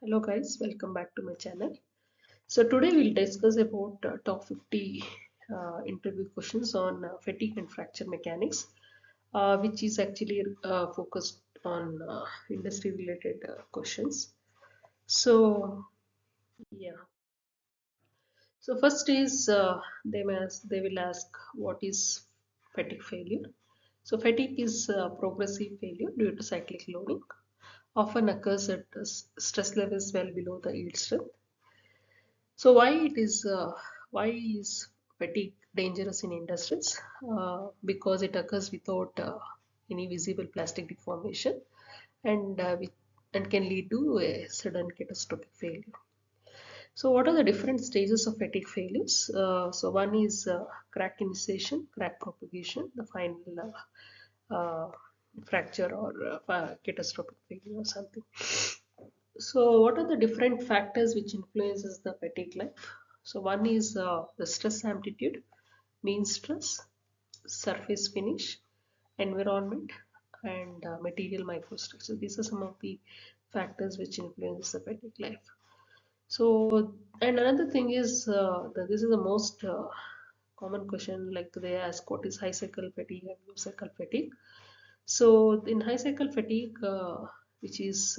Hello guys, welcome back to my channel. So today we'll discuss about top 50 interview questions on fatigue and fracture mechanics, which is actually focused on industry related questions. So yeah, so first is they will ask what is fatigue failure. So fatigue is progressive failure due to cyclic loading, often occurs at stress levels well below the yield strength. So why is fatigue dangerous in industries? Because it occurs without any visible plastic deformation and can lead to a sudden catastrophic failure. So what are the different stages of fatigue failures? So one is crack initiation, crack propagation, the final fracture or catastrophic failure or something. So what are the different factors which influences the fatigue life? So one is the stress amplitude, mean stress, surface finish, environment, and material microstructure. These are some of the factors which influence the fatigue life. So and another thing is that this is the most common question. Like they ask, what is high cycle fatigue and low cycle fatigue? So in high cycle fatigue, which is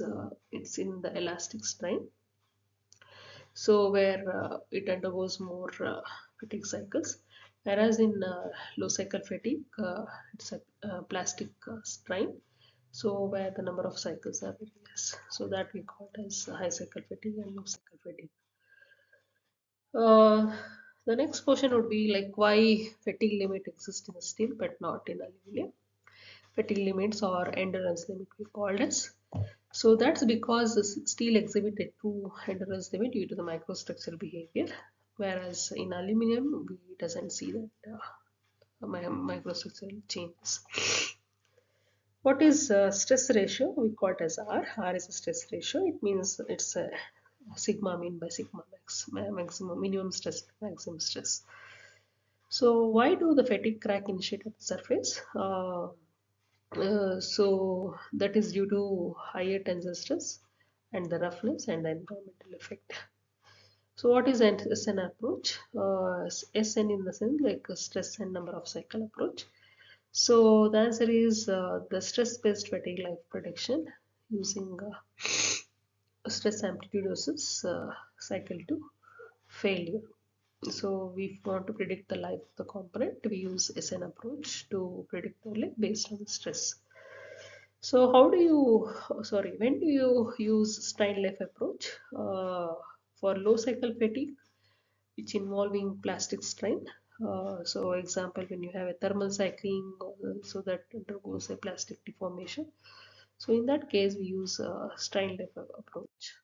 it's in the elastic strain, so where it undergoes more fatigue cycles, whereas in low cycle fatigue, it's a plastic strain, so where the number of cycles are very less. So that we call it as high cycle fatigue and low cycle fatigue. Uh, the next question would be like why fatigue limit exists in steel but not in aluminum. Fatigue limits or endurance limit we called as. So that's because the steel exhibit a true endurance limit due to the microstructural behavior, whereas in aluminum we doesn't see that microstructural changes. What is stress ratio? We call it as R. R is a stress ratio. It means it's a sigma mean by sigma max, maximum minimum stress, maximum stress. So why do the fatigue crack initiate at the surface? So that is due to higher tensile stress and the roughness and the environmental effect. So what is SN approach? SN in the sense like a stress and number of cycle approach. So the answer is the stress-based fatigue life prediction using stress amplitude versus cycle to failure. So we want to predict the life of the component. We use SN approach to predict the life based on the stress. So how do you, when do you use strain life approach? For low cycle fatigue, which involving plastic strain. So example, when you have a thermal cycling, so that undergoes a plastic deformation. So in that case, we use strain life approach.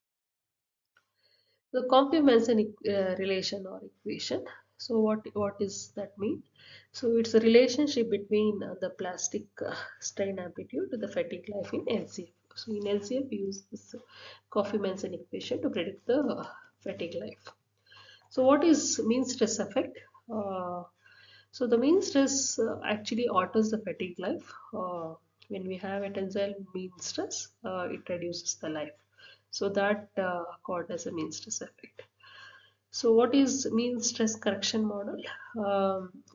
The Compi-Manson relation or equation. So what is that mean? So it's a relationship between the plastic strain amplitude to the fatigue life in LCF. So in LCF we use this Coffey-Manson equation to predict the fatigue life. So what is mean stress effect? So the mean stress actually alters the fatigue life. When we have a tensile mean stress, it reduces the life. So that called as a mean stress effect. So what is mean stress correction model?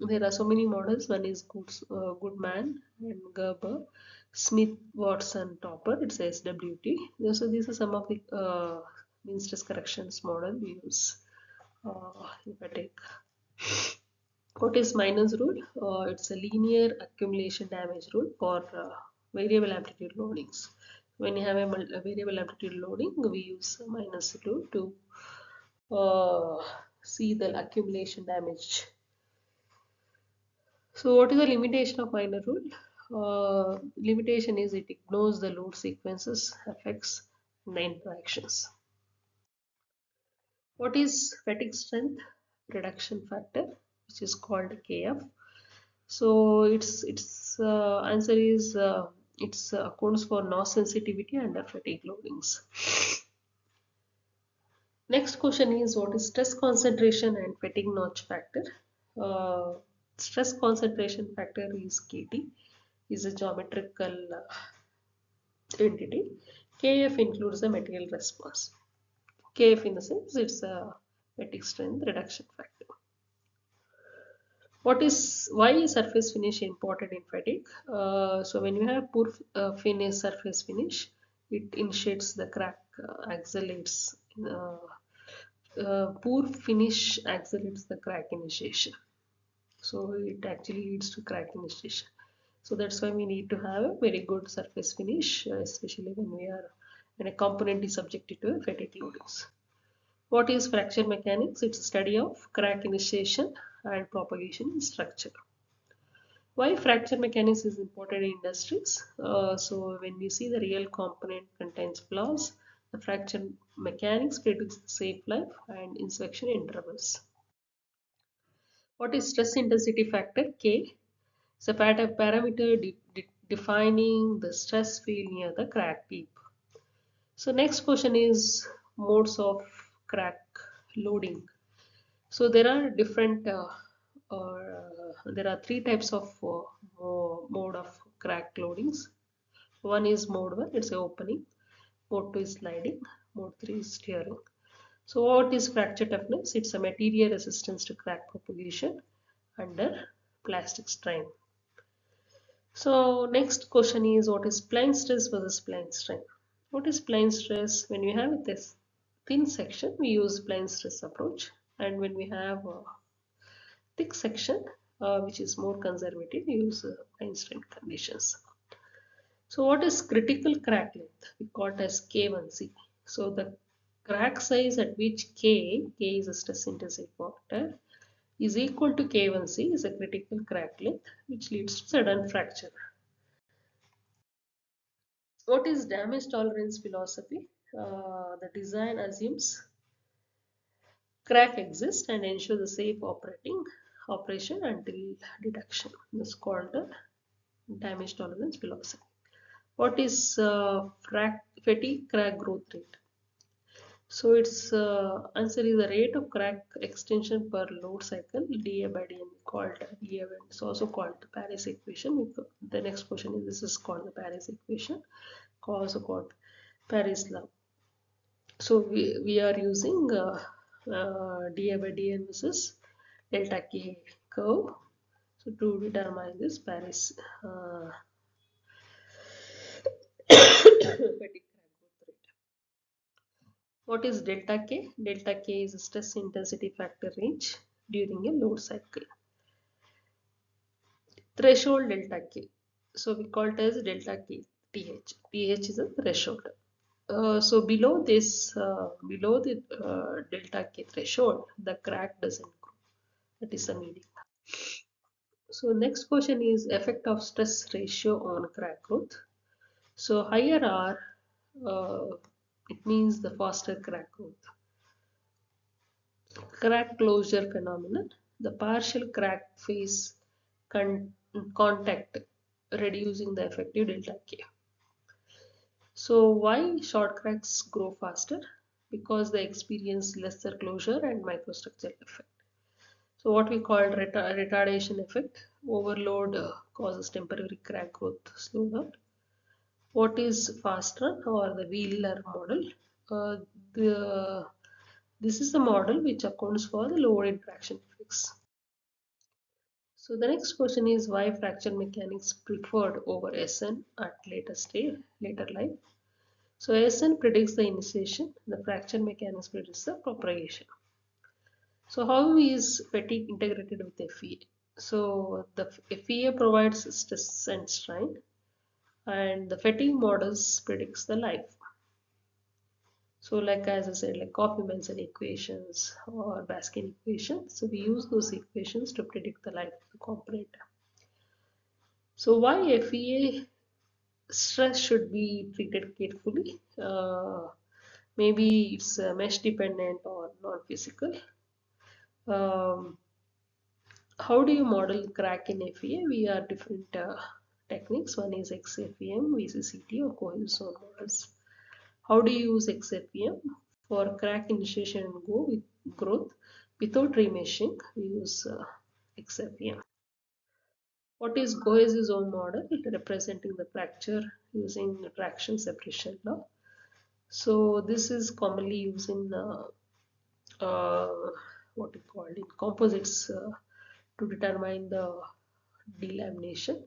There are so many models. One is Goodman and Gerber, Smith, Watson, Topper. It's SWT. So these are some of the mean stress corrections model we use. If I take what is Minor's rule? It's a linear accumulation damage rule for variable amplitude loadings. When you have a variable amplitude loading, we use minus rule to see the accumulation damage. So what is the limitation of minor rule? Limitation is it ignores the load sequences, effects, and the interactions. What is fatigue strength reduction factor, which is called KF? So its answer is it's accounts for NOS sensitivity under fatigue loadings. Next question is what is stress concentration and fatigue notch factor? Uh, Stress concentration factor is KT, is a geometrical entity. KF includes the material response. Kf in the sense it's a fatigue strength reduction factor. Why is surface finish important in fatigue? So when you have poor finish surface finish, it initiates the crack, accelerates. Poor finish accelerates the crack initiation. So it actually leads to crack initiation. So that's why we need to have a very good surface finish, especially when a component is subjected to fatigue loadings. What is fracture mechanics? It's a study of crack initiation and propagation in structure. Why fracture mechanics is important in industries? So when you see the real component contains flaws, the fracture mechanics predicts the safe life and inspection intervals. What is stress intensity factor? K. It's a parameter defining the stress field near the crack tip. So next question is modes of crack loading. So there are three types of mode of crack loadings. One is mode 1, it's a opening. Mode 2 is sliding. Mode 3 is steering. So what is fracture toughness? It's a material resistance to crack propagation under plastic strain. So next question is what is plane stress versus plane strain? What is plane stress? When we have this thin section, we use plane stress approach, and when we have a thick section, which is more conservative, we use plane strain conditions. So what is critical crack length? We call it as K1C. So the crack size at which K is a stress intensity factor, is equal to K1C is a critical crack length, which leads to sudden fracture. What is damage tolerance philosophy? The design assumes crack exists and ensure the safe operation until detection. This is called the damage tolerance philosophy. What is fatigue crack growth rate? So its answer is the rate of crack extension per load cycle, dA by dN, called dA. It's also called the Paris equation. The next question is this is called the Paris equation, also called Paris law. So we are using dA by dN versus delta K curve. So to determine this Paris fatigue crack growth rate. What is delta K? Delta K is a stress intensity factor range during a load cycle. Threshold delta K. So we call it as delta K TH. TH is a threshold. So below the delta K threshold, the crack doesn't grow. That is the meaning. So next question is effect of stress ratio on crack growth. So higher R, it means the faster crack growth. Crack closure phenomenon. The partial crack face contact reducing the effective delta K. So why short cracks grow faster? Because they experience lesser closure and microstructural effect. So what we call retardation effect, overload causes temporary crack growth slowdown. What is FASTRUN or the Wheeler model? Uh, this is the model which accounts for the load interaction effects. So the next question is why fracture mechanics preferred over SN at later life. So SN predicts the initiation, the fracture mechanics predicts the propagation. So how is fatigue integrated with FEA? So the FEA provides stress and strain, and the fatigue models predicts the life. So like as I said, like Kaufman-Manson equations or Baskin equations. So we use those equations to predict the life of the component. So why FEA stress should be treated carefully? Maybe it's mesh dependent or non-physical. Um, how do you model crack in FEA? We are different techniques. One is XFEM, VCCT or cohesive zone models. How do you use XFEM? For crack initiation and growth without remeshing, we use XFEM. What is cohesive zone model? It representing the fracture using traction separation law. So this is commonly used in uh, what you call in composites to determine the delamination.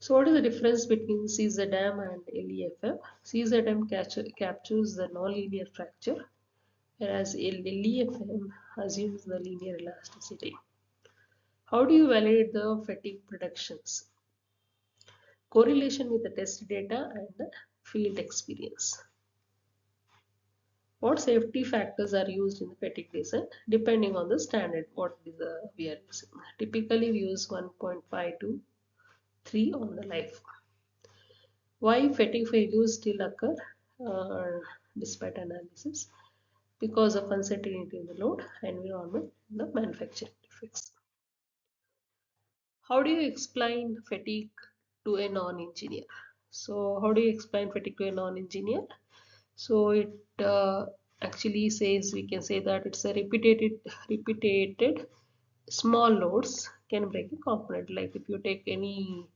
So what is the difference between CZM and LEFM? CZM captures the nonlinear fracture, whereas LEFM assumes the linear elasticity. How do you validate the fatigue predictions? Correlation with the test data and the field experience. What safety factors are used in the fatigue design depending on the standard what is the we are using. Typically we use 1.5 to 3 on the life. Why fatigue failures still occur despite analysis? Because of uncertainty in the load, environment, and the manufacturing defects. How do you explain fatigue to a non-engineer? So how do you explain fatigue to a non-engineer? So it actually says we can say that it's a repeated small loads can break a component. Like if you take any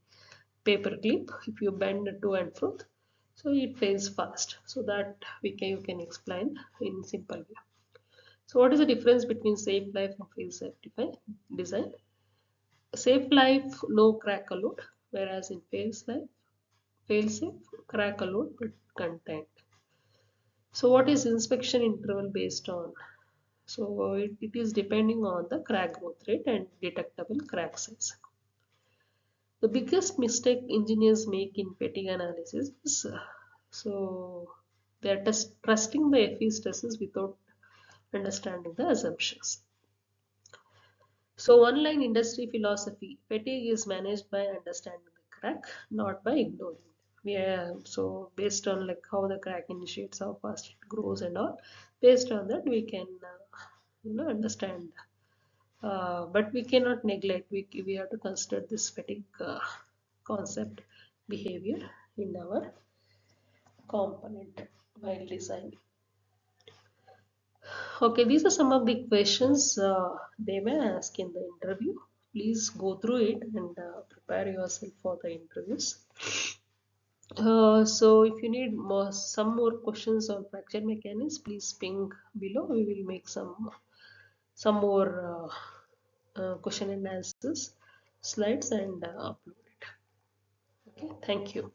paper clip, if you bend it to and fro, so it fails fast. So that you can explain in simple way. So what is the difference between safe life and fail safe design? Safe life, no crack allowed, whereas in fail safe, crack allowed with content. So what is inspection interval based on? So it is depending on the crack growth rate and detectable crack size. The biggest mistake engineers make in fatigue analysis is so they are trusting the FE stresses without understanding the assumptions. So one line industry philosophy, fatigue is managed by understanding the crack, not by ignoring it. So based on like how the crack initiates, how fast it grows and all, based on that we can understand. But we cannot neglect, we have to consider this fatigue concept behavior in our component while designing. Okay, these are some of the questions they may ask in the interview. Please go through it and prepare yourself for the interviews. So if you need some more questions on fracture mechanics, please ping below. We will make some more question and answers slides and upload it. Okay, thank you.